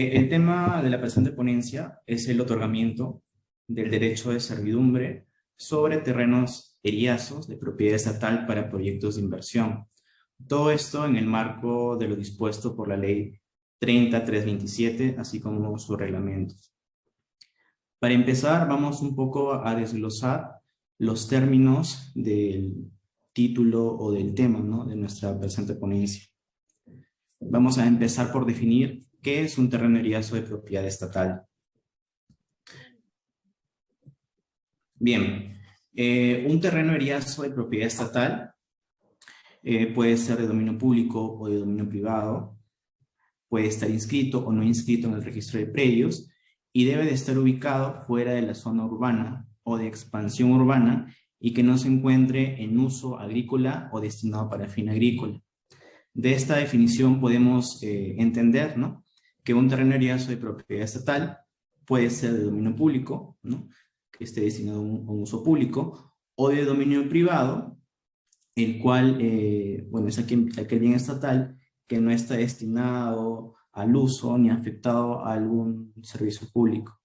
El tema de la presente ponencia es el otorgamiento del derecho de servidumbre sobre terrenos eriazos de propiedad estatal para proyectos de inversión. Todo esto en el marco de lo dispuesto por la Ley 30.327, así como su reglamento. Para empezar, vamos un poco a desglosar los términos del título o del tema, ¿no?, de nuestra presente ponencia. Vamos a empezar por definir qué es un terreno eriazo de propiedad estatal. Bien, un terreno eriazo de propiedad estatal puede ser de dominio público o de dominio privado, puede estar inscrito o no inscrito en el registro de predios y debe de estar ubicado fuera de la zona urbana o de expansión urbana y que no se encuentre en uso agrícola o destinado para fin agrícola. De esta definición podemos entender, ¿no?, que un terreno eriazo de propiedad estatal puede ser de dominio público, ¿no?, que esté destinado a un uso público, o de dominio privado, el cual, bueno, es aquel bien estatal que no está destinado al uso ni afectado a algún servicio público.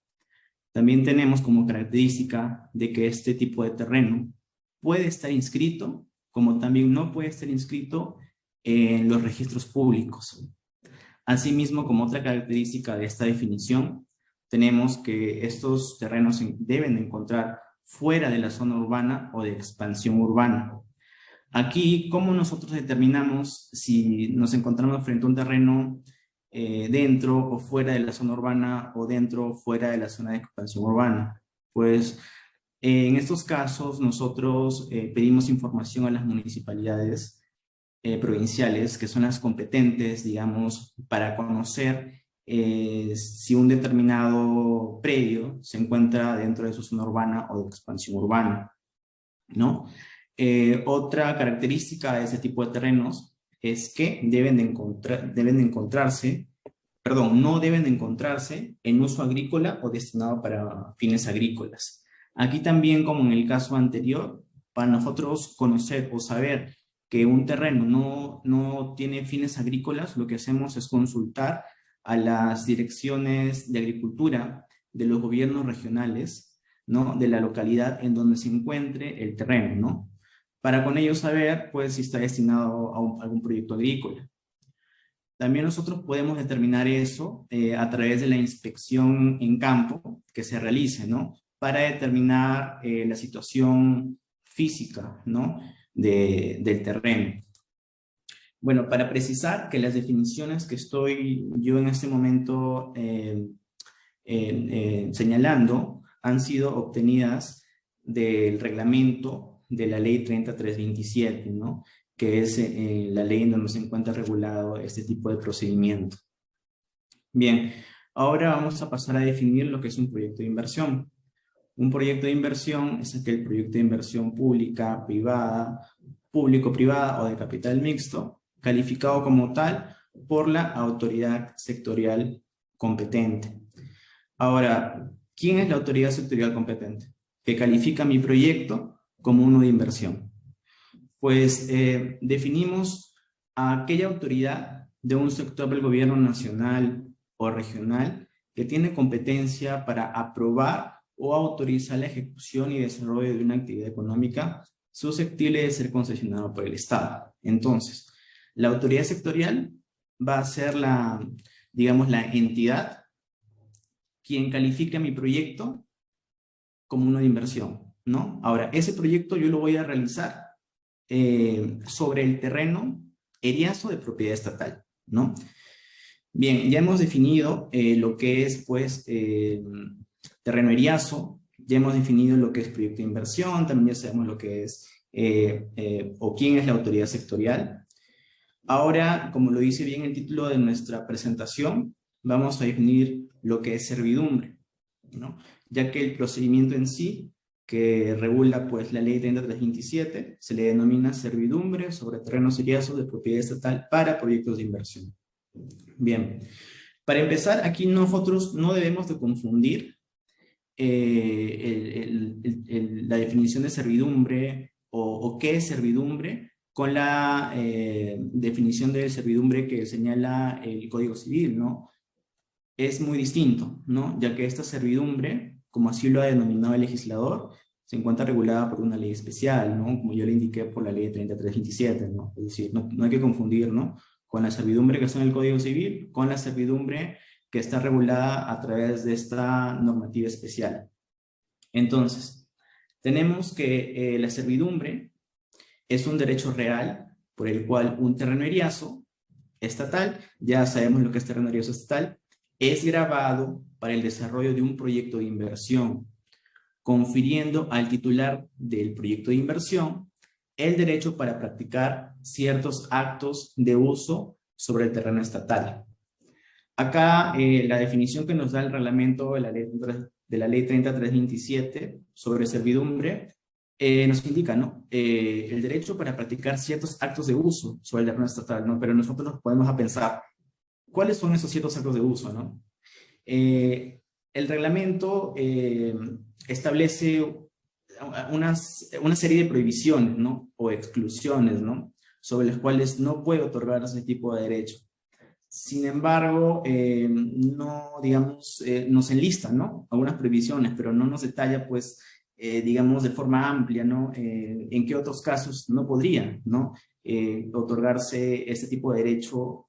También tenemos como característica de que este tipo de terreno puede estar inscrito, como también no puede estar inscrito en los registros públicos. Asimismo, como otra característica de esta definición, tenemos que estos terrenos deben encontrar fuera de la zona urbana o de expansión urbana. Aquí, ¿cómo nosotros determinamos si nos encontramos frente a un terreno dentro o fuera de la zona urbana o dentro o fuera de la zona de expansión urbana? Pues en estos casos nosotros pedimos información a las municipalidades provinciales, que son las competentes, digamos, para conocer si un determinado predio se encuentra dentro de su zona urbana o de expansión urbana, ¿no? Otra característica de ese tipo de terrenos es que no deben de encontrarse en uso agrícola o destinado para fines agrícolas. Aquí también, como en el caso anterior, para nosotros conocer o saber que un terreno no tiene fines agrícolas, lo que hacemos es consultar a las direcciones de agricultura de los gobiernos regionales, ¿no?, de la localidad en donde se encuentre el terreno, ¿no?, para con ello saber, pues, si está destinado a algún proyecto agrícola. También nosotros podemos determinar eso a través de la inspección en campo que se realice, ¿no?, para determinar la situación física, ¿no?, del terreno. Bueno, para precisar que las definiciones que estoy yo en este momento señalando han sido obtenidas del reglamento de la Ley 30.327, ¿no?, que es la ley en donde se encuentra regulado este tipo de procedimiento. Bien, ahora vamos a pasar a definir lo que es un proyecto de inversión. Un proyecto de inversión es aquel proyecto de inversión pública, privada, público-privada o de capital mixto, calificado como tal por la autoridad sectorial competente. Ahora, ¿quién es la autoridad sectorial competente que califica mi proyecto como uno de inversión? Pues definimos a aquella autoridad de un sector del gobierno nacional o regional que tiene competencia para aprobar o autorizar la ejecución y desarrollo de una actividad económica susceptible de ser concesionada por el Estado. Entonces, la autoridad sectorial va a ser digamos, la entidad quien califica mi proyecto como uno de inversión, ¿no? Ahora, ese proyecto yo lo voy a realizar sobre el terreno eriazo de propiedad estatal, ¿no? Bien, ya hemos definido lo que es, pues, terreno eriazo, ya hemos definido lo que es proyecto de inversión, también ya sabemos lo que es, o quién es la autoridad sectorial. Ahora, como lo dice bien el título de nuestra presentación, vamos a definir lo que es servidumbre, ¿no?, ya que el procedimiento en sí que regula, pues, la Ley 30.327 se le denomina servidumbre sobre terrenos eriazos de propiedad estatal para proyectos de inversión. Bien, para empezar, aquí nosotros no debemos de confundir la definición de servidumbre o qué es servidumbre con la definición de servidumbre que señala el Código Civil, ¿no? es muy distinto, ¿no? Ya que esta servidumbre, como así lo ha denominado el legislador, se encuentra regulada por una ley especial, ¿no? Como yo le indiqué, por la ley 3327, ¿no? Es decir, no hay que confundir, ¿no? Con la servidumbre que está en el Código Civil, con la servidumbre que está regulada a través de esta normativa especial. Entonces, tenemos que la servidumbre es un derecho real por el cual un terreno eriazo estatal, ya sabemos lo que es terreno eriazo estatal, es grabado para el desarrollo de un proyecto de inversión, confiriendo al titular del proyecto de inversión el derecho para practicar ciertos actos de uso sobre el terreno estatal. Acá la definición que nos da el reglamento de la ley 3327 sobre servidumbre nos indica, ¿no? El derecho para practicar ciertos actos de uso sobre el terreno estatal, ¿no? Pero nosotros nos podemos a pensar, ¿cuáles son esos ciertos actos de uso, ¿no? El reglamento establece una serie de prohibiciones, ¿no? O exclusiones, ¿no? Sobre las cuales no puede otorgarse ese tipo de derecho. Sin embargo, no, digamos, nos enlista, ¿no? Algunas prohibiciones, pero no nos detalla, pues, digamos, de forma amplia, ¿no? En qué otros casos no podría, ¿no? Otorgarse este tipo de derecho.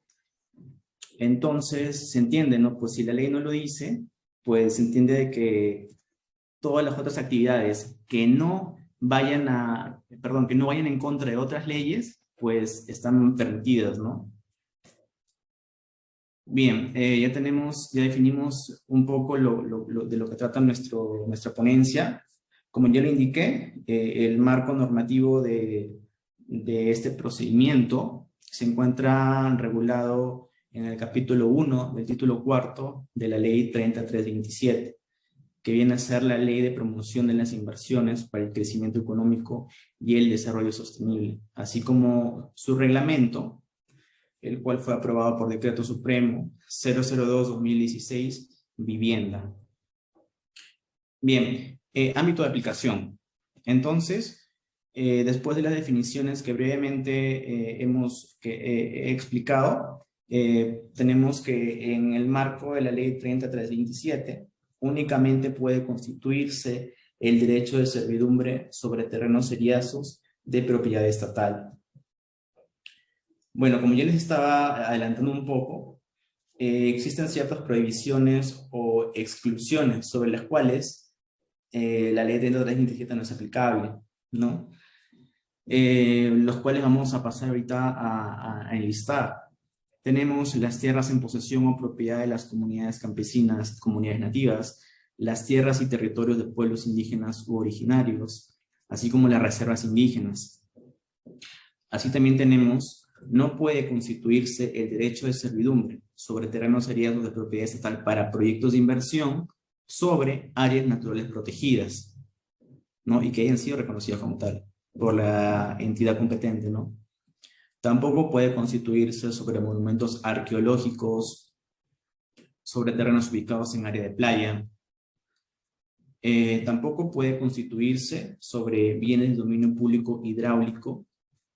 Entonces, se entiende, ¿no? Pues si la ley no lo dice, pues se entiende de que todas las otras actividades que no vayan que no vayan en contra de otras leyes, pues están permitidas, ¿no? Bien, ya definimos un poco de lo que trata nuestra ponencia. Como ya le indiqué, el marco normativo de este procedimiento se encuentra regulado en el capítulo 1 del título cuarto de la ley 3327, que viene a ser la ley de promoción de las inversiones para el crecimiento económico y el desarrollo sostenible, así como su reglamento, el cual fue aprobado por Decreto Supremo 002-2016, Vivienda. Bien, ámbito de aplicación. Entonces, después de las definiciones que brevemente he explicado, tenemos que en el marco de la ley 3327 únicamente puede constituirse el derecho de servidumbre sobre terrenos eriazos de propiedad estatal. Bueno, como ya les estaba adelantando un poco, existen ciertas prohibiciones o exclusiones sobre las cuales la ley 3327 no es aplicable, ¿no? Los cuales vamos a pasar ahorita a enlistar. Tenemos las tierras en posesión o propiedad de las comunidades campesinas, comunidades nativas, las tierras y territorios de pueblos indígenas u originarios, así como las reservas indígenas. Así también tenemos, no puede constituirse el derecho de servidumbre sobre terrenos eriados de propiedad estatal para proyectos de inversión sobre áreas naturales protegidas, ¿no? Y que hayan sido reconocidas como tal por la entidad competente, ¿no? Tampoco puede constituirse sobre monumentos arqueológicos, sobre terrenos ubicados en área de playa. Tampoco puede constituirse sobre bienes de dominio público hidráulico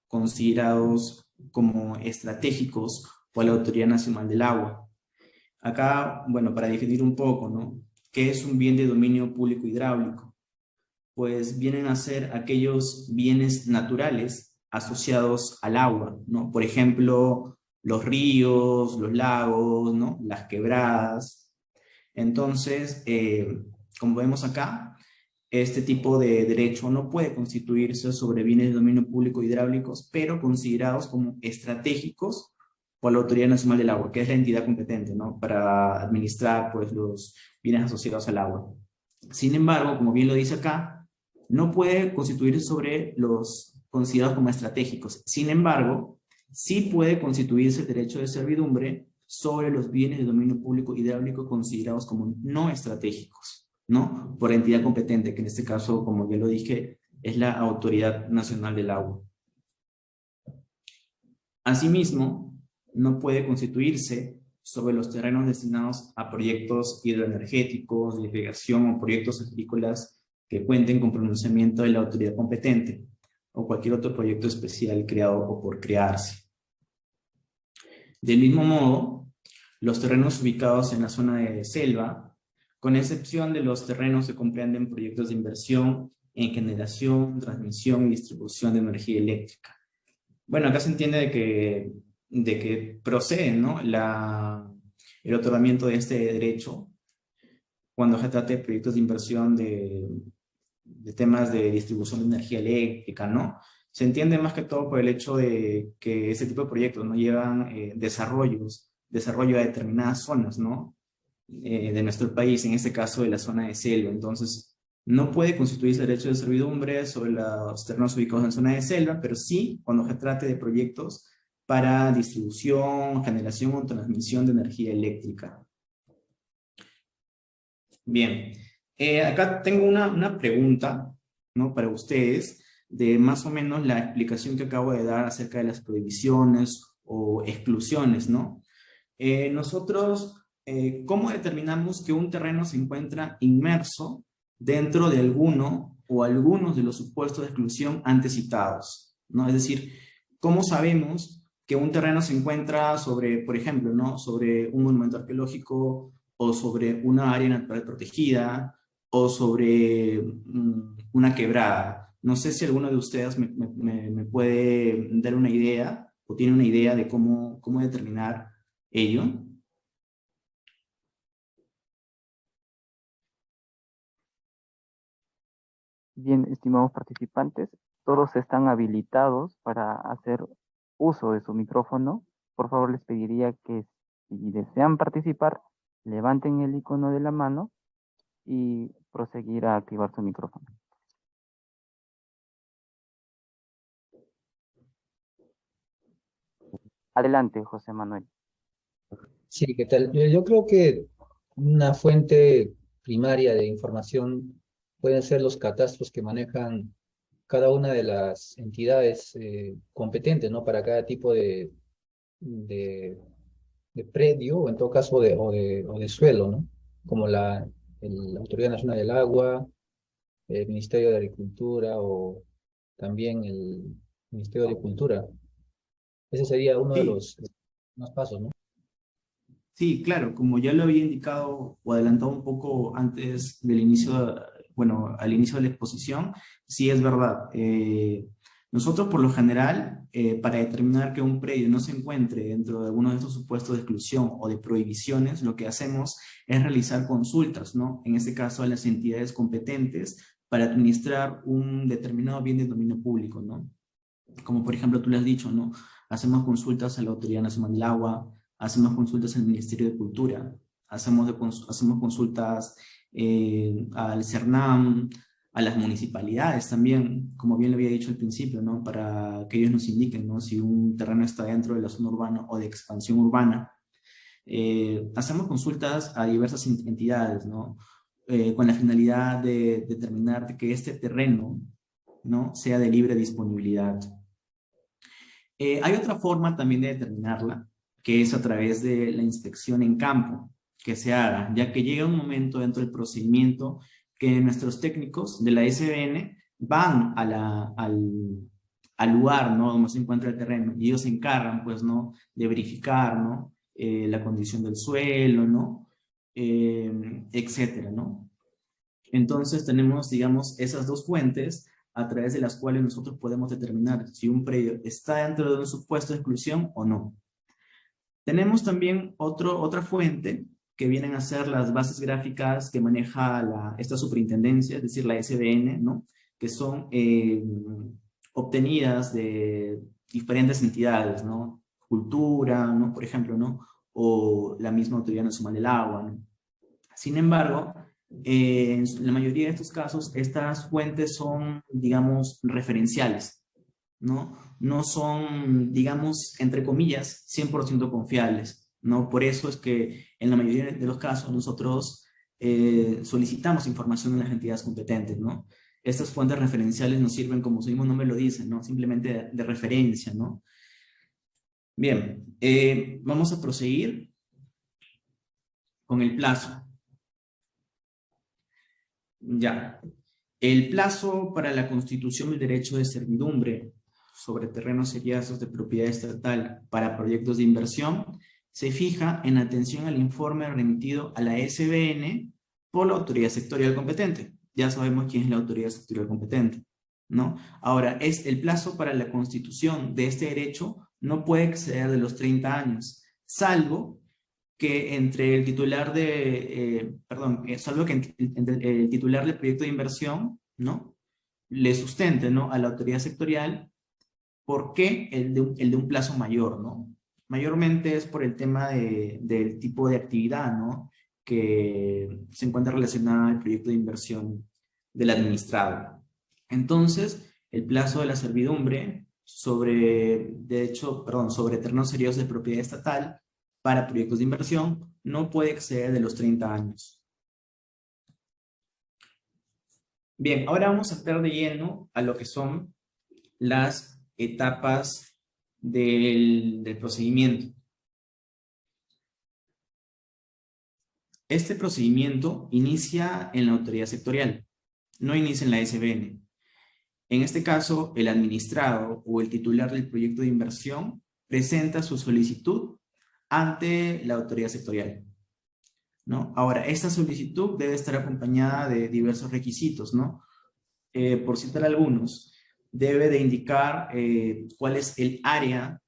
considerados como estratégicos por la Autoridad Nacional del Agua. Acá, bueno, para definir un poco, ¿no? ¿Qué es un bien de dominio público hidráulico? Pues vienen a ser aquellos bienes naturales asociados al agua, ¿no? Por ejemplo, los ríos, los lagos, ¿no? Las quebradas. Entonces, como vemos acá, este tipo de derecho no puede constituirse sobre bienes de dominio público hidráulicos, pero considerados como estratégicos por la Autoridad Nacional del Agua, que es la entidad competente, ¿no? Para administrar, pues, los bienes asociados al agua. Sin embargo, como bien lo dice acá, no puede constituirse sobre los considerados como estratégicos. Sin embargo, sí puede constituirse el derecho de servidumbre sobre los bienes de dominio público hidráulico considerados como no estratégicos, ¿no? Por entidad competente, que en este caso, como ya lo dije, es la Autoridad Nacional del Agua. Asimismo, no puede constituirse sobre los terrenos destinados a proyectos hidroenergéticos, de irrigación o proyectos agrícolas que cuenten con pronunciamiento de la autoridad competente o cualquier otro proyecto especial creado o por crearse. Del mismo modo, los terrenos ubicados en la zona de selva, con excepción de los terrenos que comprenden proyectos de inversión en generación, transmisión y distribución de energía eléctrica. Bueno, acá se entiende de que procede, ¿no? El otorgamiento de este derecho cuando se trata de proyectos de inversión de temas de distribución de energía eléctrica, ¿no? Se entiende más que todo por el hecho de que ese tipo de proyectos no llevan desarrollo a determinadas zonas, ¿no? De nuestro país, en este caso de la zona de selva. Entonces, no puede constituirse derecho de servidumbre sobre los terrenos ubicados en zona de selva, pero sí cuando se trate de proyectos para distribución, generación o transmisión de energía eléctrica. Bien, acá tengo una pregunta, ¿no? Para ustedes, de más o menos la explicación que acabo de dar acerca de las prohibiciones o exclusiones, ¿no? Nosotros, ¿cómo determinamos que un terreno se encuentra inmerso dentro de alguno o algunos de los supuestos de exclusión antes citados, ¿no? Es decir, ¿cómo sabemos que un terreno se encuentra sobre, por ejemplo, ¿no? Sobre un monumento arqueológico o sobre una área natural protegida o sobre una quebrada? No sé si alguno de ustedes me puede dar una idea o tiene una idea de cómo determinar ello. Bien, estimados participantes, todos están habilitados para hacer uso de su micrófono. Por favor, les pediría que si desean participar, levanten el icono de la mano y proseguir a activar su micrófono. Adelante, José Manuel. Sí, ¿qué tal? Yo creo que una fuente primaria de información pueden ser los catastros que manejan cada una de las entidades competentes, ¿no? Para cada tipo de, de predio, o en todo caso o de suelo, ¿no? Como la Autoridad Nacional del Agua, el Ministerio de Agricultura o también el Ministerio de Cultura. Ese sería uno de Sí, los pasos, ¿no? sí, claro, como ya lo había indicado o adelantado un poco antes del inicio, bueno, al inicio de la exposición, sí es verdad. Nosotros por lo general, para determinar que un predio no se encuentre dentro de alguno de estos supuestos de exclusión o de prohibiciones, lo que hacemos es realizar consultas, ¿no? En este caso a las entidades competentes para administrar un determinado bien de dominio público, ¿no? Como por ejemplo tú le has dicho, ¿no? Hacemos consultas a la Autoridad Nacional del Agua, hacemos consultas al Ministerio de Cultura, hacemos consultas al CERNAM, a las municipalidades también, como bien lo había dicho al principio, ¿no? Para que ellos nos indiquen, ¿no? Si un terreno está dentro de la zona urbana o de expansión urbana. Hacemos consultas a diversas entidades, ¿no? Con la finalidad de determinar que este terreno, ¿no? Sea de libre disponibilidad. Hay otra forma también de determinarla, que es a través de la inspección en campo que se haga, ya que llega un momento dentro del procedimiento que nuestros técnicos de la SBN van al lugar, ¿no? Donde se encuentra el terreno y ellos se encargan, pues, ¿no? De verificar, ¿no? La condición del suelo, ¿no? Etcétera, ¿no? Entonces tenemos, digamos, esas dos fuentes a través de las cuales nosotros podemos determinar si un predio está dentro de un supuesto de exclusión o no. Tenemos también otra fuente que vienen a ser las bases gráficas que maneja esta superintendencia, es decir, la SBN, ¿no? Que son obtenidas de diferentes entidades, ¿no? Cultura, ¿no? Por ejemplo, ¿no? O la misma Autoridad Nacional del Agua, ¿no? Sin embargo, en la mayoría de estos casos, estas fuentes son, digamos, referenciales, ¿no? No son, digamos, entre comillas, 100% confiables, ¿no? Por eso es que en la mayoría de los casos nosotros solicitamos información en las entidades competentes, ¿no? Estas fuentes referenciales nos sirven, como su mismo nombre lo dice, ¿no? Simplemente de referencia, ¿no? Bien, vamos a proseguir con el plazo. Ya. El plazo para la constitución del derecho de servidumbre sobre terrenos seriazos de propiedad estatal para proyectos de inversión se fija en atención al informe remitido a la SBN por la autoridad sectorial competente. Ya sabemos quién es la autoridad sectorial competente, ¿no? Ahora, el plazo para la constitución de este derecho no puede exceder de los 30 años, salvo que entre el titular salvo que entre el titular del proyecto de inversión, ¿no?, le sustente, ¿no?, a la autoridad sectorial. ¿Por qué el de un plazo mayor, ¿no? Mayormente es por el tema del tipo de actividad, ¿no?, que se encuentra relacionada al proyecto de inversión del administrado. Entonces, el plazo de la servidumbre sobre terrenos seriosos de propiedad estatal para proyectos de inversión no puede exceder de los 30 años. Bien, ahora vamos a entrar de lleno a lo que son las etapas del procedimiento. Este procedimiento inicia en la autoridad sectorial, no inicia en la SBN. En este caso, el administrado o el titular del proyecto de inversión presenta su solicitud ante la autoridad sectorial, ¿no? Ahora, esta solicitud debe estar acompañada de diversos requisitos, ¿no? Por citar algunos, debe de indicar cuál es el área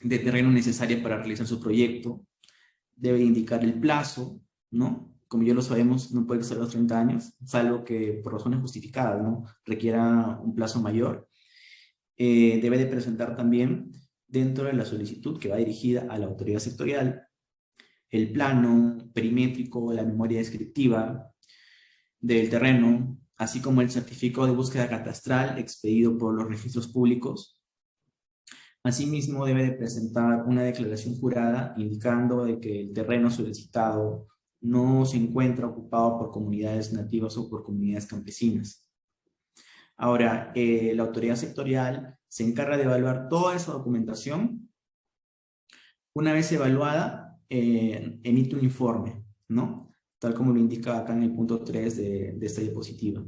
de terreno necesaria para realizar su proyecto, debe indicar el plazo, ¿no? Como ya lo sabemos, no puede ser los 30 años, salvo que por razones justificadas, ¿no?, requiera un plazo mayor. Debe de presentar también, dentro de la solicitud que va dirigida a la autoridad sectorial, el plano perimétrico, la memoria descriptiva del terreno, así como el certificado de búsqueda catastral expedido por los registros públicos. Asimismo, debe de presentar una declaración jurada indicando de que el terreno solicitado no se encuentra ocupado por comunidades nativas o por comunidades campesinas. Ahora, la autoridad sectorial se encarga de evaluar toda esa documentación. Una vez evaluada, emite un informe, ¿no?, tal como lo indica acá en el punto 3 de esta diapositiva.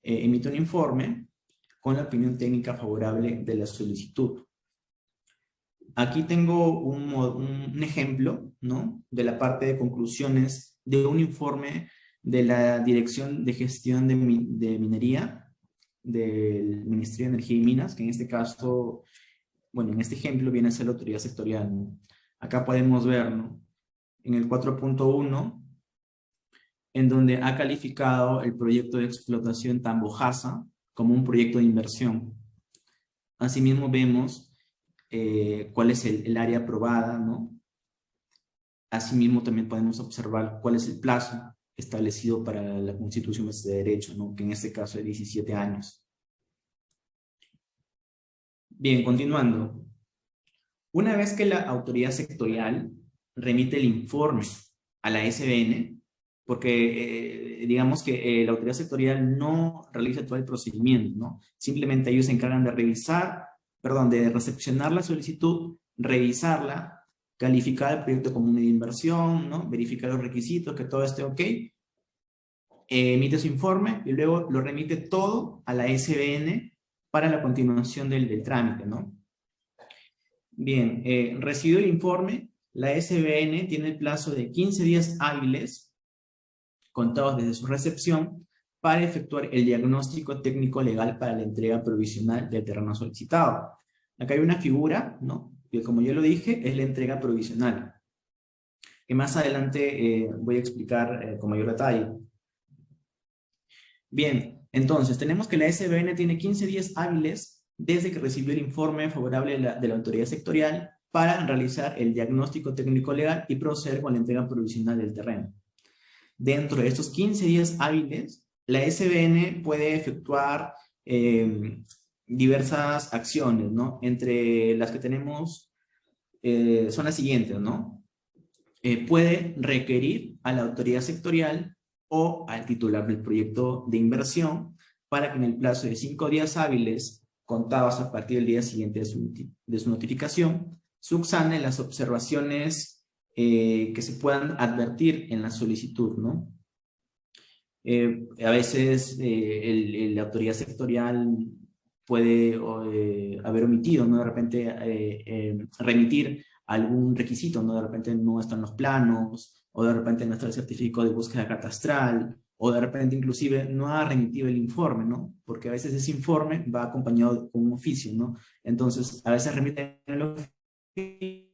Emite un informe con la opinión técnica favorable de la solicitud. Aquí tengo un ejemplo, ¿no?, de la parte de conclusiones de un informe de la Dirección de Gestión de Minería del Ministerio de Energía y Minas, que en este caso, bueno, en este ejemplo viene a ser la autoridad sectorial, ¿no? Acá podemos ver, ¿no?, en el 4.1, en donde ha calificado el proyecto de explotación Tambojasa como un proyecto de inversión. Asimismo vemos cuál es el área aprobada, ¿no? Asimismo también podemos observar cuál es el plazo establecido para la constitución de este derecho, ¿no?, que en este caso es 17 años. Bien, continuando. Una vez que la autoridad sectorial remite el informe a la SBN, porque digamos que la autoridad sectorial no realiza todo el procedimiento, ¿no? Simplemente ellos se encargan de de recepcionar la solicitud, revisarla, calificar el proyecto como una inversión, ¿no?, verificar los requisitos, que todo esté ok, emite su informe y luego lo remite todo a la SBN para la continuación del trámite, ¿no? Bien, recibido el informe, la SBN tiene el plazo de 15 días hábiles, contados desde su recepción, para efectuar el diagnóstico técnico legal para la entrega provisional del terreno solicitado. Acá hay una figura, ¿no?, que como yo lo dije, es la entrega provisional, que más adelante voy a explicar con mayor detalle. Bien, entonces tenemos que la SBN tiene 15 días hábiles desde que recibió el informe favorable de la autoridad sectorial para realizar el diagnóstico técnico legal y proceder con la entrega provisional del terreno. Dentro de estos 15 días hábiles, la SBN puede efectuar diversas acciones, ¿no? Entre las que tenemos son las siguientes, ¿no? Puede requerir a la autoridad sectorial o al titular del proyecto de inversión para que en el plazo de 5 días hábiles, contados a partir del día siguiente de su notificación, subsane las observaciones que se puedan advertir en la solicitud, ¿no? A veces la autoridad sectorial puede haber omitido, ¿no?, de repente remitir algún requisito, ¿no? De repente no están los planos, o de repente no está el certificado de búsqueda catastral, o de repente inclusive no ha remitido el informe, ¿no? Porque a veces ese informe va acompañado con un oficio, ¿no? Entonces, a veces remiten el oficio,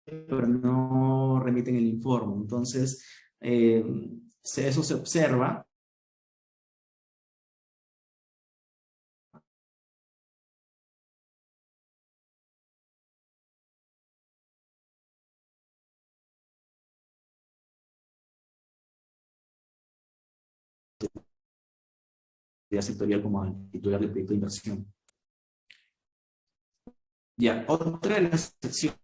pero no remiten el informe. Entonces, eso se observa. Sectorial como al titular del proyecto de inversión. Ya, otra de las secciones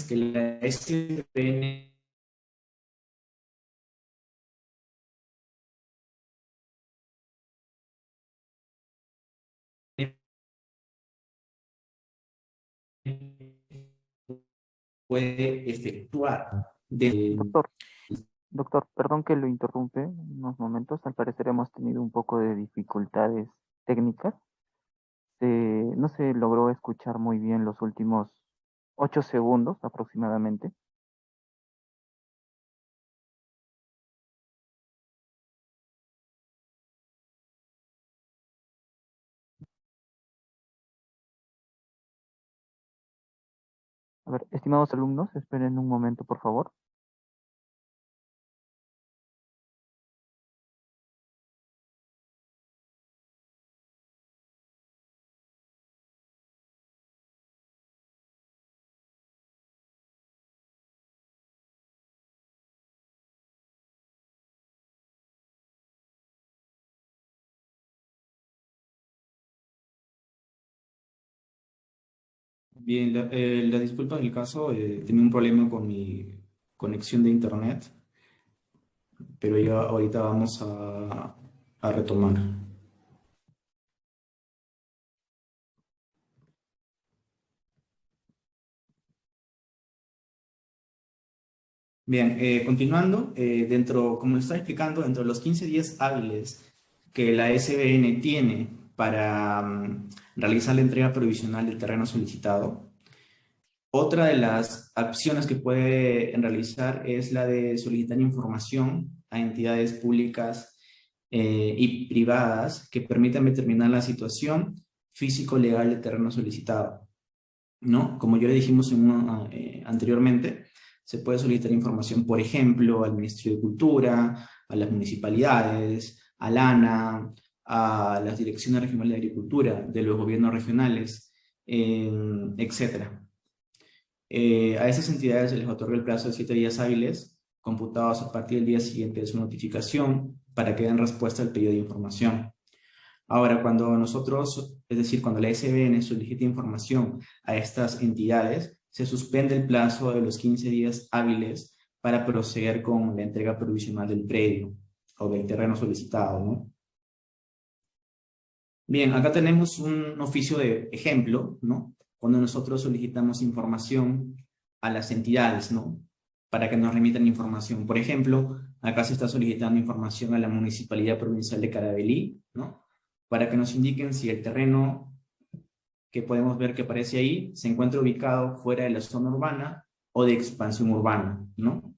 que la SPN puede efectuar de... Doctor, perdón que lo interrumpe unos momentos. Al parecer hemos tenido un poco de dificultades técnicas. No se logró escuchar muy bien los últimos 8 segundos aproximadamente. A ver, estimados alumnos, esperen un momento, por favor. Bien, la disculpa del caso, tenía un problema con mi conexión de internet, pero ya ahorita vamos a retomar. Bien, continuando, como les estaba explicando, dentro de los 15 días hábiles que la SBN tiene para realizar la entrega provisional del terreno solicitado, otra de las acciones que puede realizar es la de solicitar información a entidades públicas y privadas que permitan determinar la situación físico-legal del terreno solicitado, ¿no? Como ya le dijimos anteriormente, se puede solicitar información, por ejemplo, al Ministerio de Cultura, a las municipalidades, al ANA, a las direcciones regionales de agricultura, de los gobiernos regionales, etcétera. A esas entidades se les otorga el plazo de 7 días hábiles, computados a partir del día siguiente de su notificación, para que den respuesta al pedido de información. Ahora, cuando nosotros, es decir, cuando la SBN solicita información a estas entidades, se suspende el plazo de los 15 días hábiles para proceder con la entrega provisional del predio o del terreno solicitado, ¿no? Bien, acá tenemos un oficio de ejemplo, ¿no? Cuando nosotros solicitamos información a las entidades, ¿no? Para que nos remitan información. Por ejemplo, acá se está solicitando información a la Municipalidad Provincial de Carabalí, ¿no? Para que nos indiquen si el terreno que podemos ver que aparece ahí se encuentra ubicado fuera de la zona urbana o de expansión urbana, ¿no?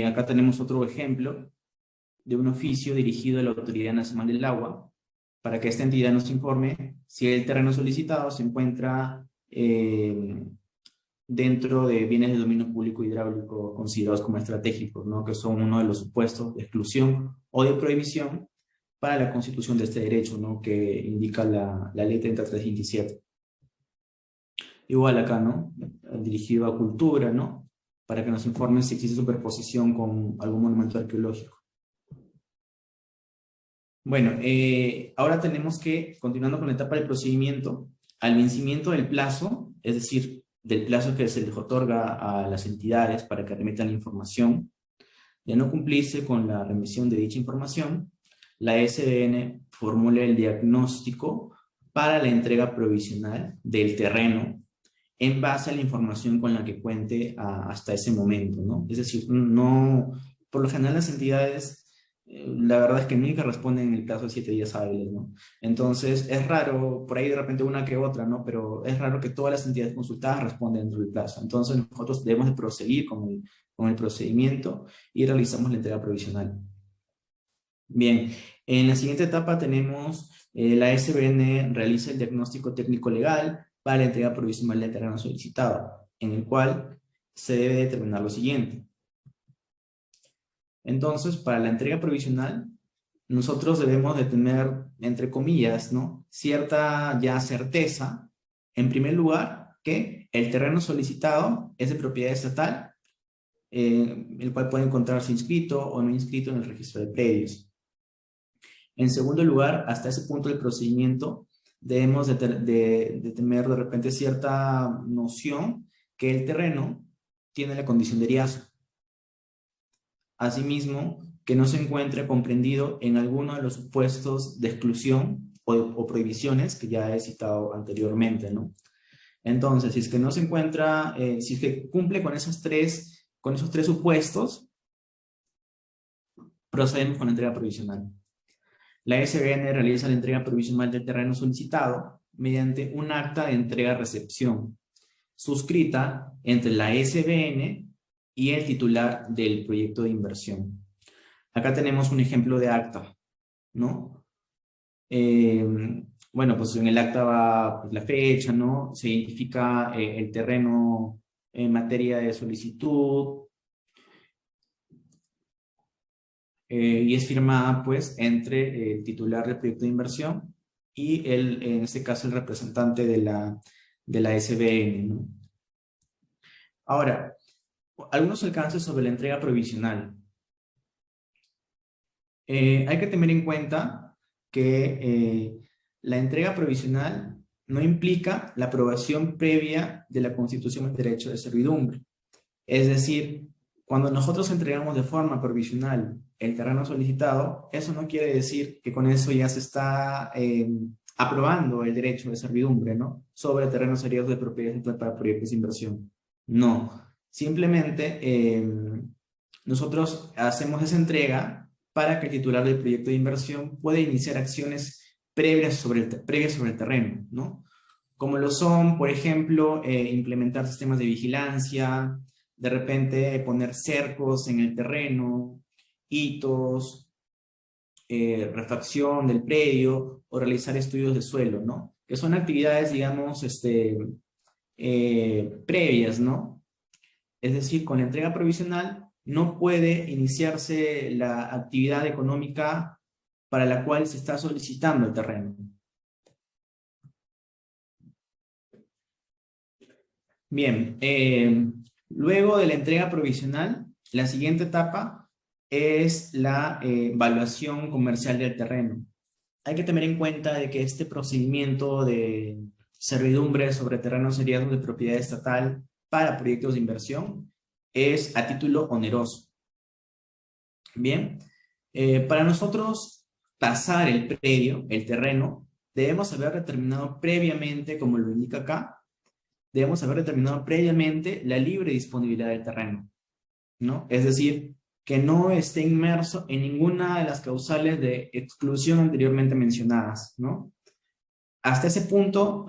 Acá tenemos otro ejemplo de un oficio dirigido a la Autoridad Nacional del Agua, para que esta entidad nos informe si el terreno solicitado se encuentra dentro de bienes de dominio público hidráulico considerados como estratégicos, ¿no? Que son uno de los supuestos de exclusión o de prohibición para la constitución de este derecho, ¿no? Que indica la ley 3327. Igual acá, ¿no? Dirigido a cultura, ¿no? Para que nos informen si existe superposición con algún monumento arqueológico. Bueno, ahora tenemos que, continuando con la etapa del procedimiento, al vencimiento del plazo, es decir, del plazo que se les otorga a las entidades para que remitan la información, de no cumplirse con la remisión de dicha información, la SBN formula el diagnóstico para la entrega provisional del terreno en base a la información con la que cuente hasta ese momento, ¿no? Es decir, no, por lo general las entidades la verdad es que nunca responden en el plazo de 7 días hábiles, ¿no? Entonces, es raro, por ahí de repente una que otra, ¿no? Pero es raro que todas las entidades consultadas respondan dentro del plazo. Entonces, nosotros debemos de proseguir con el procedimiento y realizamos la entrega provisional. Bien, en la siguiente etapa tenemos la SBN realiza el diagnóstico técnico legal para la entrega provisional del terreno solicitado, en el cual se debe determinar lo siguiente. Entonces, para la entrega provisional, nosotros debemos de tener, entre comillas, ¿no?, cierta ya certeza, en primer lugar, que el terreno solicitado es de propiedad estatal, el cual puede encontrarse inscrito o no inscrito en el registro de predios. En segundo lugar, hasta ese punto del procedimiento, debemos de tener de repente cierta noción que el terreno tiene la condición de eriazo. Asimismo, que no se encuentre comprendido en alguno de los supuestos de exclusión o prohibiciones que ya he citado anteriormente, ¿no? Entonces, si es que no se encuentra, si es que cumple con esos tres supuestos, procedemos con la entrega provisional. La SBN realiza la entrega provisional del terreno solicitado mediante un acta de entrega-recepción, suscrita entre la SBN y el titular del proyecto de inversión. Acá tenemos un ejemplo de acta, ¿no? Bueno, pues en el acta va pues, la fecha, ¿no? Se identifica el terreno en materia de solicitud, y es firmada, pues, entre el titular del proyecto de inversión y en este caso, el representante de la SBN, ¿no? Ahora, algunos alcances sobre la entrega provisional. Hay que tener en cuenta que la entrega provisional no implica la aprobación previa de la constitución del derecho de servidumbre. Es decir, cuando nosotros entregamos de forma provisional el terreno solicitado, eso no quiere decir que con eso ya se está aprobando el derecho de servidumbre, ¿no?, sobre terrenos serios de propiedad para proyectos de inversión. No, simplemente nosotros hacemos esa entrega para que el titular del proyecto de inversión pueda iniciar acciones previas sobre el terreno, ¿no? Como lo son, por ejemplo, implementar sistemas de vigilancia, de repente poner cercos en el terreno, hitos, refacción del predio o realizar estudios de suelo, ¿no? Que son actividades, digamos, previas, ¿no? Es decir, con la entrega provisional no puede iniciarse la actividad económica para la cual se está solicitando el terreno. Bien, luego de la entrega provisional, la siguiente etapa es la evaluación comercial del terreno. Hay que tener en cuenta de que este procedimiento de servidumbre sobre terrenos seriados de propiedad estatal para proyectos de inversión es a título oneroso. Bien, para nosotros tasar el predio, el terreno, debemos haber determinado previamente, como lo indica acá, debemos haber determinado previamente la libre disponibilidad del terreno, ¿no? Es decir, que no esté inmerso en ninguna de las causales de exclusión anteriormente mencionadas, ¿no? Hasta ese punto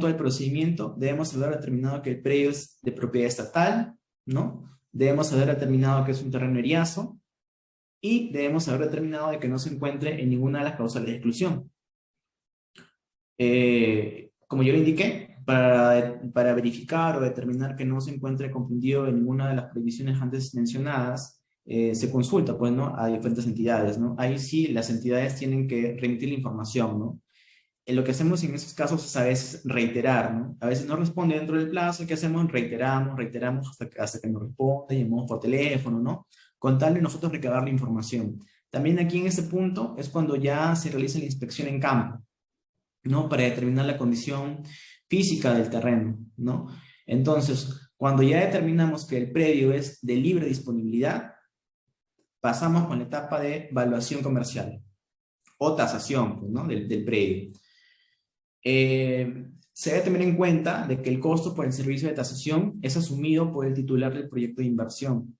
del procedimiento, debemos haber determinado que el predio es de propiedad estatal, ¿no? Debemos haber determinado que es un terreno eriazo y debemos haber determinado de que no se encuentre en ninguna de las causales de exclusión. Como yo le indiqué, para verificar o determinar que no se encuentre comprendido en ninguna de las prohibiciones antes mencionadas, se consulta, pues, ¿no?, a diferentes entidades, ¿no? Ahí sí las entidades tienen que remitir la información, ¿no? Lo que hacemos en esos casos es a veces reiterar, ¿no? A veces no responde dentro del plazo, ¿qué hacemos? Reiteramos hasta que nos responde, llamamos por teléfono, ¿no? Con tal de nosotros recabar la información. También aquí en ese punto es cuando ya se realiza la inspección en campo, ¿no?, para determinar la condición física del terreno, ¿no? Entonces, cuando ya determinamos que el predio es de libre disponibilidad, pasamos con la etapa de evaluación comercial o tasación, pues, ¿no?, del predio. Se debe tener en cuenta de que el costo por el servicio de tasación es asumido por el titular del proyecto de inversión.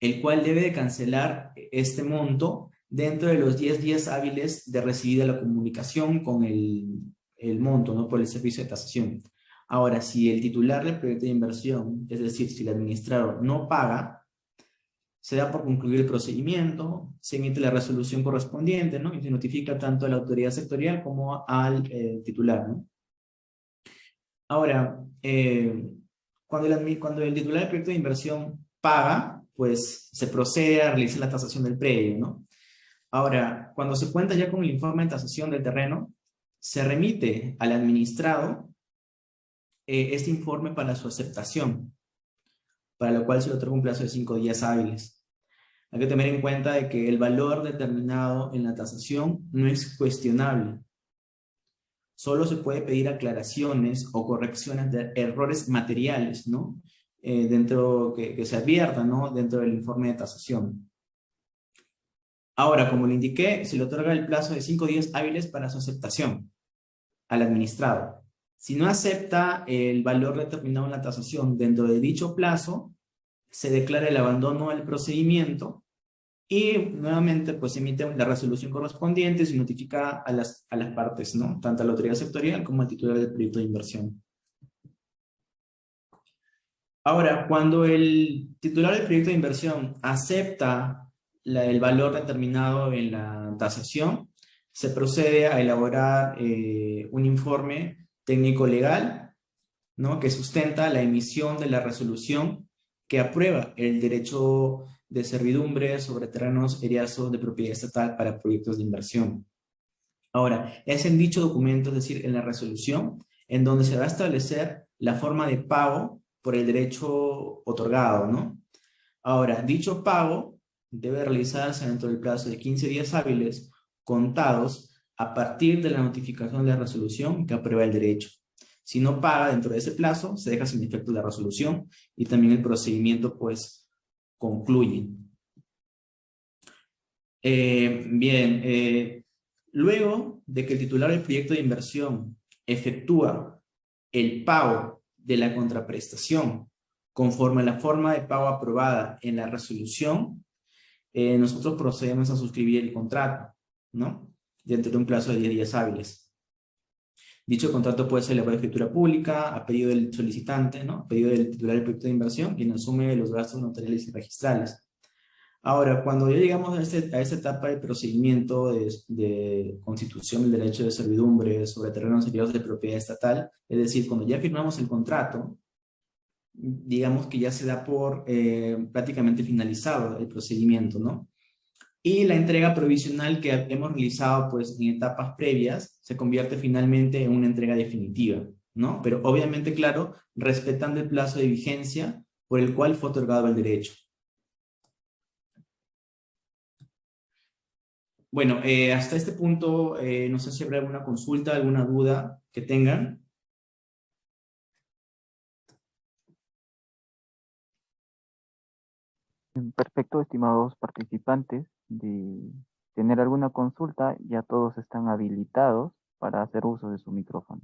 el cual debe de cancelar este monto dentro de los 10 días hábiles de recibida la comunicación con el monto, ¿no? Por el servicio de tasación. Ahora, si el titular del proyecto de inversión, es decir, si el administrador no paga, se da por concluir el procedimiento, se emite la resolución correspondiente, ¿no? Y se notifica tanto a la autoridad sectorial como al titular, ¿no? Ahora, cuando el titular del proyecto de inversión paga, pues se procede a realizar la tasación del predio, ¿no? Ahora, cuando se cuenta ya con el informe de tasación del terreno, se remite al administrado este informe para su aceptación, para lo cual se le otorga un plazo de 5 días hábiles. Hay que tener en cuenta de que el valor determinado en la tasación no es cuestionable. Solo se puede pedir aclaraciones o correcciones de errores materiales, ¿no? Que se adviertan, ¿no? Dentro del informe de tasación. Ahora, como le indiqué, se le otorga el plazo de 5 días hábiles para su aceptación al administrado. Si no acepta el valor determinado en la tasación dentro de dicho plazo, se declara el abandono del procedimiento y nuevamente pues se emite la resolución correspondiente y se notifica a las partes, ¿no? Tanto a la autoridad sectorial como al titular del proyecto de inversión. Ahora, cuando el titular del proyecto de inversión acepta el valor determinado en la tasación, se procede a elaborar un informe técnico legal, ¿no? Que sustenta la emisión de la resolución que aprueba el derecho de servidumbre sobre terrenos eriazos de propiedad estatal para proyectos de inversión. Ahora, es en dicho documento, es decir, en la resolución, en donde se va a establecer la forma de pago por el derecho otorgado, ¿no? Ahora, dicho pago debe realizarse dentro del plazo de 15 días hábiles contados a partir de la notificación de la resolución que aprueba el derecho. Si no paga dentro de ese plazo, se deja sin efecto la resolución y también el procedimiento, pues, concluye. Luego de que el titular del proyecto de inversión efectúa el pago de la contraprestación conforme a la forma de pago aprobada en la resolución, nosotros procedemos a suscribir el contrato, ¿no? Dentro de un plazo de 10 días hábiles. Dicho contrato puede ser elaborado de escritura pública, a pedido del solicitante, ¿no? A pedido del titular del proyecto de inversión, quien asume los gastos notariales y registrales. Ahora, cuando ya llegamos a esta etapa del procedimiento de constitución del derecho de servidumbre sobre terrenos seriados de propiedad estatal, es decir, cuando ya firmamos el contrato, digamos que ya se da por prácticamente finalizado el procedimiento, ¿no? Y la entrega provisional que hemos realizado pues en etapas previas se convierte finalmente en una entrega definitiva, ¿no? Pero obviamente, claro, respetando el plazo de vigencia por el cual fue otorgado el derecho. Bueno, hasta este punto, no sé si habrá alguna consulta, alguna duda que tengan. Perfecto, estimados participantes. De tener alguna consulta, ya todos están habilitados para hacer uso de su micrófono.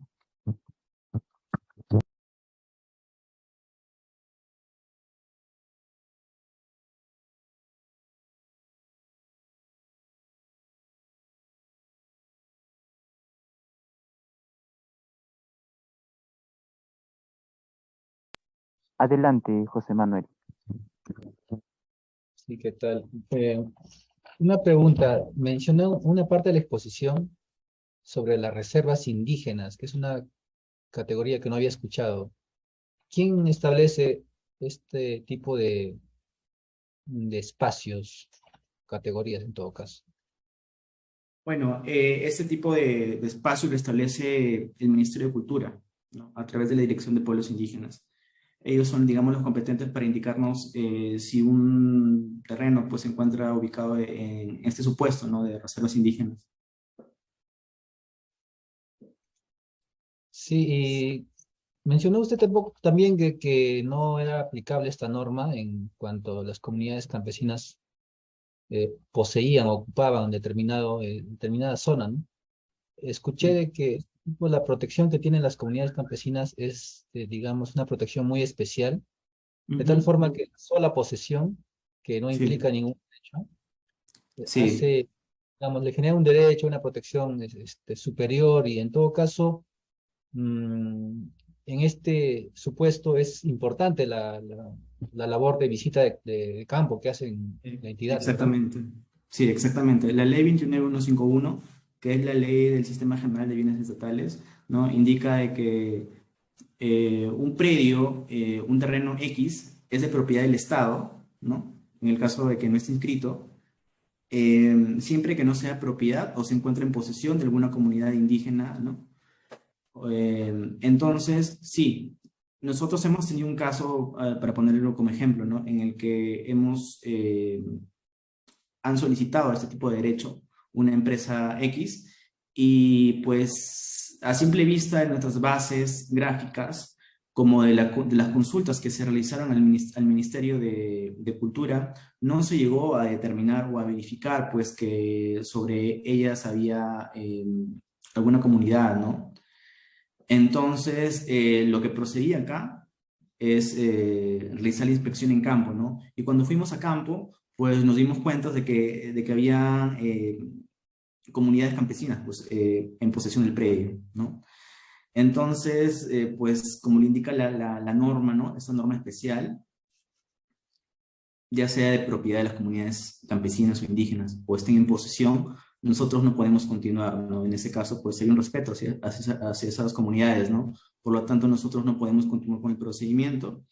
Adelante, José Manuel. Sí, ¿qué tal? Una pregunta. Mencionó una parte de la exposición sobre las reservas indígenas, que es una categoría que no había escuchado. ¿Quién establece este tipo de espacios, categorías en todo caso? Bueno, este tipo de espacio lo establece el Ministerio de Cultura, ¿no? A través de la Dirección de Pueblos Indígenas. Ellos son, digamos, los competentes para indicarnos si un terreno pues, se encuentra ubicado en este supuesto, ¿no? De reservas indígenas. Sí, y mencionó usted también que no era aplicable esta norma en cuanto las comunidades campesinas poseían, ocupaban determinada zona, ¿no? Escuché Sí. de que pues, la protección que tienen las comunidades campesinas es, digamos, una protección muy especial, de tal Ujú. forma que la sola posesión que no Sí, implica ningún derecho, sí, digamos, le genera un derecho, una protección superior y en todo caso, en este supuesto es importante la labor de visita de campo que hacen la entidad, ¿verdad? exactamente. Sí, exactamente. La ley 29151, que es la ley del Sistema General de Bienes Estatales, ¿no? Indica de que un predio, un terreno X, es de propiedad del Estado, ¿no? En el caso de que no esté inscrito, siempre que no sea propiedad o se encuentre en posesión de alguna comunidad indígena, ¿no? Entonces, sí, nosotros hemos tenido un caso, para ponerlo como ejemplo, ¿no? En el que han solicitado este tipo de derecho una empresa X y pues a simple vista en nuestras bases gráficas, como de las consultas que se realizaron al Ministerio de Cultura, no se llegó a determinar o a verificar pues que sobre ellas había alguna comunidad, ¿no? Entonces, lo que procedía acá es realizar la inspección en campo, ¿no? Y cuando fuimos a campo, pues nos dimos cuenta de que había comunidades campesinas, pues, en posesión del predio, ¿no? Entonces, pues, como le indica la norma, ¿no? Esa norma especial, ya sea de propiedad de las comunidades campesinas o indígenas, o estén en posesión, nosotros no podemos continuar, ¿no? En ese caso, pues hay un respeto hacia esas comunidades, ¿no? Por lo tanto, nosotros no podemos continuar con el procedimiento.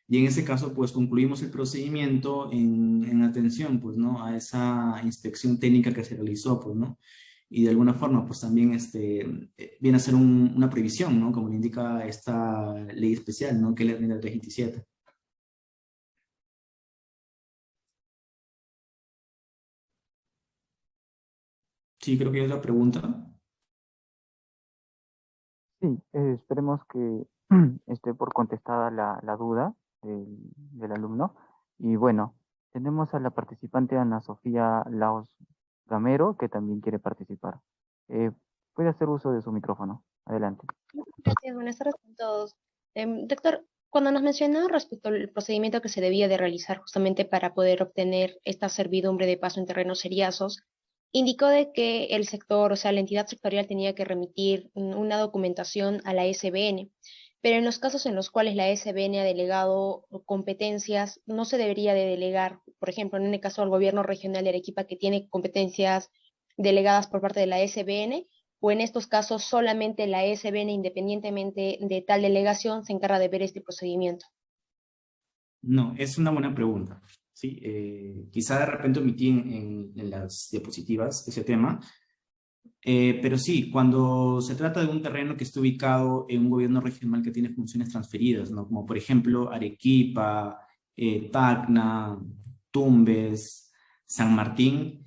Y en ese caso, pues concluimos el procedimiento en atención, pues, ¿no? A esa inspección técnica que se realizó, pues, ¿no? Y de alguna forma, pues también viene a ser una prohibición, ¿no? Como le indica esta ley especial, ¿no? Que es la ley 327. Sí, creo que es la pregunta. Sí, esperemos que esté por contestada la duda del alumno. Y bueno, tenemos a la participante Ana Sofía Laos Gamero, que también quiere participar. Eh, Puede hacer uso de su micrófono. Adelante. Gracias, buenas tardes a todos. Doctor, cuando nos mencionó respecto al procedimiento que se debía de realizar justamente para poder obtener esta servidumbre de paso en terrenos seriazos, indicó de que el sector, o sea, la entidad sectorial tenía que remitir una documentación a la SBN, pero en los casos en los cuales la SBN ha delegado competencias, no se debería de delegar, por ejemplo, en el caso del gobierno regional de Arequipa que tiene competencias delegadas por parte de la SBN, o en estos casos solamente la SBN, independientemente de tal delegación, se encarga de ver este procedimiento. No, es una buena pregunta. Sí, quizá de repente omití en las diapositivas ese tema, pero sí, cuando se trata de un terreno que está ubicado en un gobierno regional que tiene funciones transferidas, ¿no? Como por ejemplo Arequipa, Tacna, Tumbes, San Martín,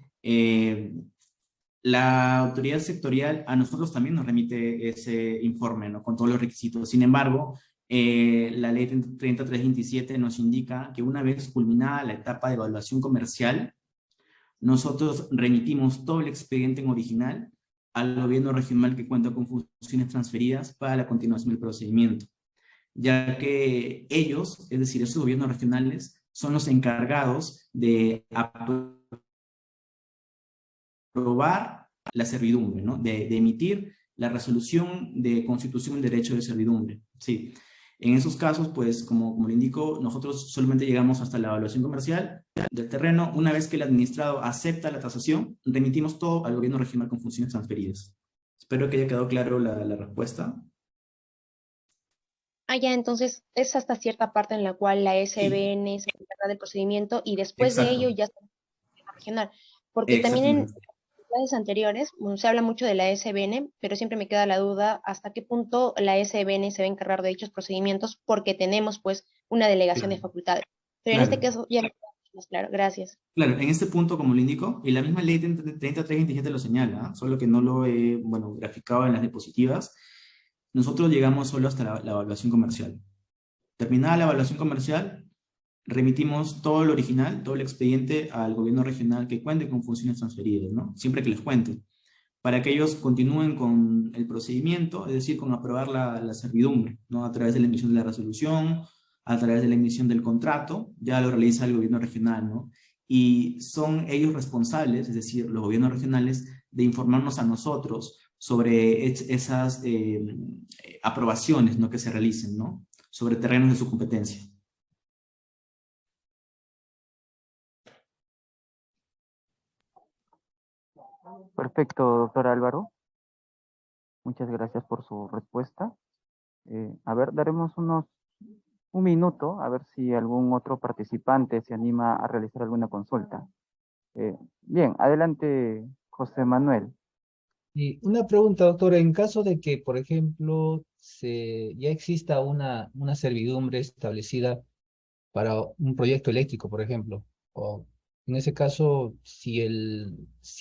la autoridad sectorial a nosotros también nos remite ese informe, ¿no? Con todos los requisitos. Sin embargo, la ley 3327 nos indica que una vez culminada la etapa de evaluación comercial, nosotros remitimos todo el expediente en original al gobierno regional que cuenta con funciones transferidas para la continuación del procedimiento, ya que ellos, es decir, esos gobiernos regionales, son los encargados de aprobar la servidumbre, ¿no? De emitir la resolución de constitución del derecho de servidumbre. Sí. En esos casos, pues, como le indico, nosotros solamente llegamos hasta la evaluación comercial del terreno. Una vez que el administrado acepta la tasación, remitimos todo al gobierno regional con funciones transferidas. Espero que haya quedado claro la respuesta. Ah, ya, entonces es hasta cierta parte en la cual la Sí, SBN se encarga del procedimiento y después de ello exacto. ya se va a regional. Porque también en Exactamente. clases anteriores se habla mucho de la SBN, pero siempre me queda la duda hasta qué punto la SBN se va a encargar de dichos procedimientos porque tenemos pues una delegación de Claro, facultades. Pero en este claro. caso ya me queda mucho más claro. Gracias. Claro, en este punto, como le indico, y la misma ley 3327 lo señala, ¿ah? Solo que no lo he, bueno, graficado en las diapositivas. Nosotros llegamos solo hasta la evaluación comercial. Terminada la evaluación comercial, remitimos todo el original, todo el expediente al gobierno regional que cuente con funciones transferidas, ¿no? Siempre que les cuente, para que ellos continúen con el procedimiento, es decir, con aprobar la servidumbre, ¿no? A través de la emisión de la resolución, a través de la emisión del contrato, ya lo realiza el gobierno regional, ¿no? Y son ellos responsables, es decir, los gobiernos regionales, de informarnos a nosotros sobre esas aprobaciones, ¿no?, que se realicen, ¿no?, sobre terrenos de su competencia. Perfecto, doctor Álvaro. Muchas gracias por su respuesta. A ver, daremos un minuto a ver si algún otro participante se anima a realizar alguna consulta. Bien, adelante, José Manuel. Y una pregunta, doctor, en caso de que, por ejemplo, ya exista una servidumbre establecida para un proyecto eléctrico, por ejemplo, o en ese caso, si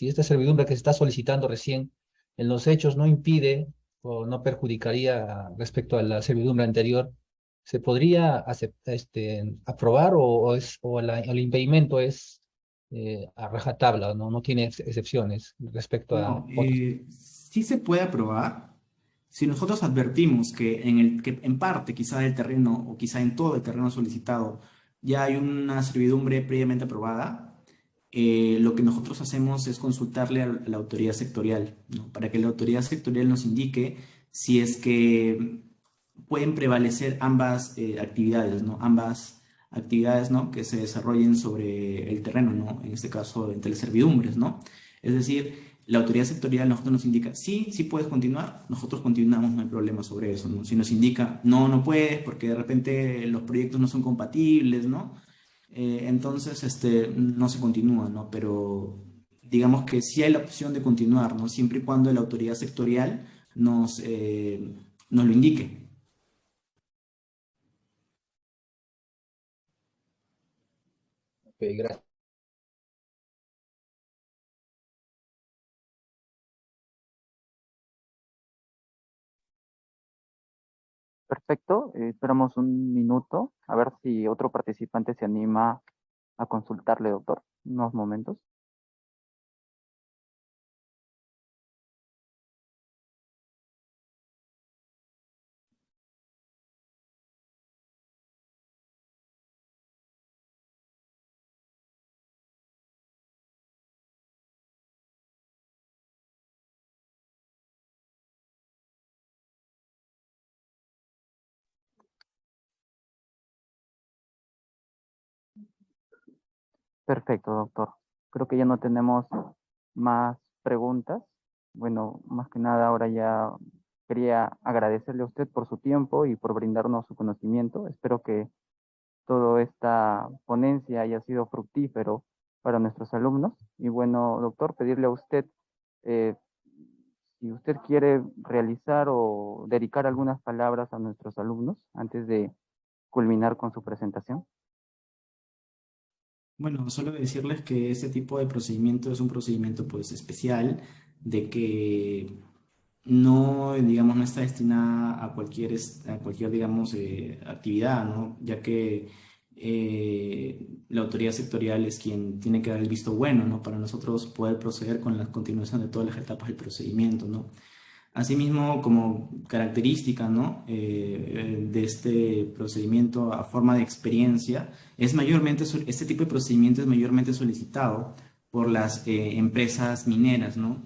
esta servidumbre que se está solicitando recién en los hechos no impide o no perjudicaría respecto a la servidumbre anterior, ¿se podría aprobar el impedimento es a rajatabla, no tiene excepciones respecto a No, otros? sí se puede aprobar si nosotros advertimos que en parte, quizá del terreno o quizá en todo el terreno solicitado, ya hay una servidumbre previamente aprobada. Lo que nosotros hacemos es consultarle a la autoridad sectorial, ¿no?, para que la autoridad sectorial nos indique si es que pueden prevalecer ambas actividades, ¿no? Ambas actividades, ¿no?, que se desarrollen sobre el terreno, ¿no?, en este caso entre las servidumbres, ¿no? Es decir, la autoridad sectorial a nosotros nos indica, sí, sí puedes continuar, nosotros continuamos, no hay problema sobre eso, ¿no? Si nos indica, no, no puedes porque de repente los proyectos no son compatibles, ¿no? Entonces, no se continúa, ¿no? Pero digamos que sí hay la opción de continuar, ¿no?, siempre y cuando la autoridad sectorial nos lo indique. Ok, gracias. Perfecto, esperamos un minuto a ver si otro participante se anima a consultarle, doctor. Unos momentos. Perfecto, doctor. Creo que ya no tenemos más preguntas. Bueno, más que nada ahora ya quería agradecerle a usted por su tiempo y por brindarnos su conocimiento. Espero que toda esta ponencia haya sido fructífero para nuestros alumnos. Y bueno, doctor, pedirle a usted eh, si usted quiere realizar o dedicar algunas palabras a nuestros alumnos antes de culminar con su presentación. Bueno, solo decirles que este tipo de procedimiento es un procedimiento pues especial, de que no, digamos, no está destinada a cualquier digamos, actividad, ¿no? Ya que la autoridad sectorial es quien tiene que dar el visto bueno, ¿no?, para nosotros poder proceder con la continuación de todas las etapas del procedimiento, ¿no? Asimismo, como característica, ¿no?, de este procedimiento a forma de experiencia, este tipo de procedimiento es mayormente solicitado por las empresas mineras, ¿no?,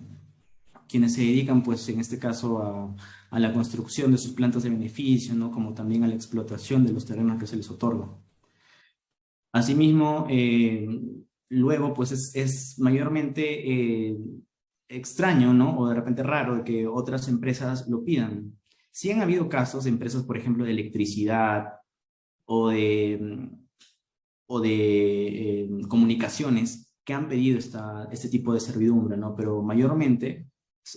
quienes se dedican, pues, en este caso a la construcción de sus plantas de beneficio, ¿no?, como también a la explotación de los terrenos que se les otorga. Asimismo, luego, pues, es mayormente extraño, ¿no?, o de repente raro de que otras empresas lo pidan. Sí han habido casos de empresas, por ejemplo, de electricidad o de comunicaciones que han pedido este tipo de servidumbre, ¿no? Pero mayormente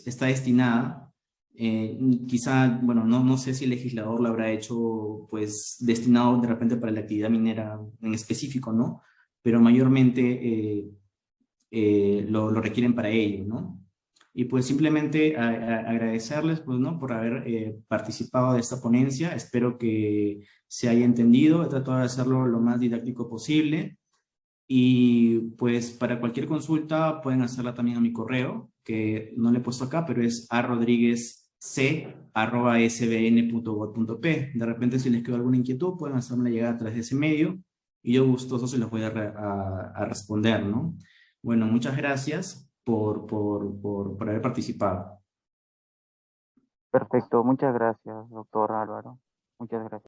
está destinada, quizá, bueno, no sé si el legislador lo habrá hecho, pues, destinado de repente para la actividad minera en específico, ¿no? Pero mayormente lo requieren para ello, ¿no? Y pues simplemente agradecerles, pues, ¿no?, por haber participado de esta ponencia. Espero que se haya entendido. He tratado de hacerlo lo más didáctico posible. Y pues para cualquier consulta pueden hacerla también a mi correo, que no le he puesto acá, pero es c@sbn.gov.p. De repente, si les quedó alguna inquietud, pueden hacerme llegar a través de ese medio y yo gustoso se los voy a responder, ¿no? Bueno, muchas gracias por haber participado. Perfecto, muchas gracias, doctor Álvaro. Muchas gracias.